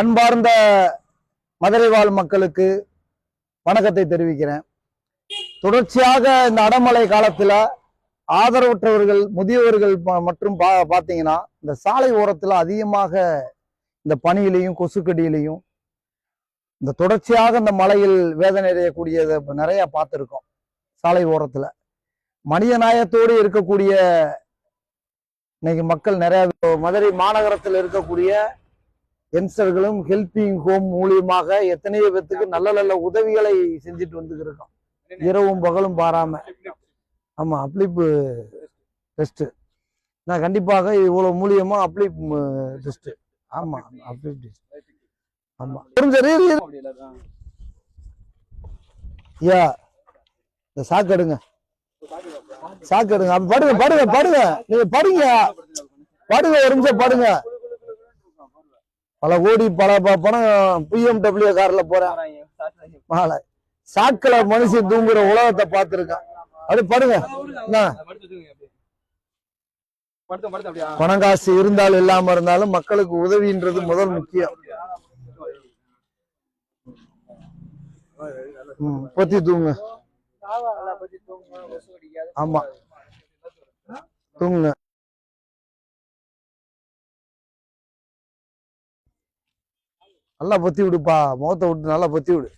அன்பார்ந்த மதுரை வாழ் மக்களுக்கு வணக்கத்தை தெரிவிக்கிறேன். தொடர்ச்சியாக இந்த அடமழை காலத்துல ஆதரவற்றவர்கள், முதியவர்கள் மற்றும் பாத்தீங்கன்னா இந்த சாலை ஓரத்துல அதிகமாக இந்த பனியிலையும் கொசுக்கடியிலையும் இந்த தொடர்ச்சியாக இந்த மழையில் வேதனை அடையக்கூடியதை நிறைய பார்த்துருக்கோம். சாலை ஓரத்துல மனித நாயத்தோடு இருக்கக்கூடிய இன்னைக்கு மக்கள் நிறைய மதுரை மாநகரத்தில் இருக்கக்கூடிய யங்ஸ்டர்களும் ஹெல்பிங் ஹோம் மூலியமாக எத்தனையோ பேத்துக்கு நல்ல நல்ல உதவிகளை செஞ்சுட்டு வந்துருக்கோம், இரவும் பகலும் பாராம. ஆமா, அப்ளிப்பு டெஸ்ட் நான் கண்டிப்பாக இவ்வளவு மூலியமா அப்ளிப் டெஸ்ட். ஆமா, அப்ளிப் டெஸ்ட். ஆமா, யா இந்த சாக்கு எடுங்க, சாக்கு எடுங்க. படுங்க படுங்க படுங்க, நீங்க படுங்க படுங்க, ஒரு நிமிஷம் படுங்க. பல கோடி பல பணம் BMW கார்ல போறேன், சாக்கல மனுஷன் தூங்குற உலகத்தை பார்த்திருக்கான். அது படுங்க. பணம் காசு இருந்தாலும் இல்லாம இருந்தாலும் மக்களுக்கு உதவின்றது முதல் முக்கியம். பொத்தி தூங்க. ஆமா, தூங்குங்க. நல்லா பொத்தி விடுப்பா, முகத்தை விட்டு நல்லா பொத்தி விடு.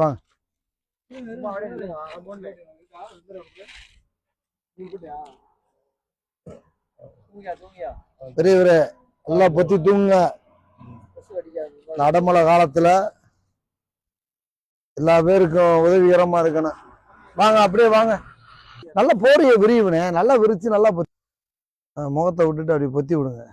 வாங்க. பெரியவரே நல்லா பொத்தி தூங்குங்க. அடமழை காலத்துல எல்லா பேருக்கும் உதவிகரமா இருக்கணும். வாங்க, அப்படியே வாங்க. நல்லா போறிய விரிவுனே, நல்லா விரிச்சு நல்லா முகத்தை விட்டுட்டு அப்படி பொத்தி விடுங்க.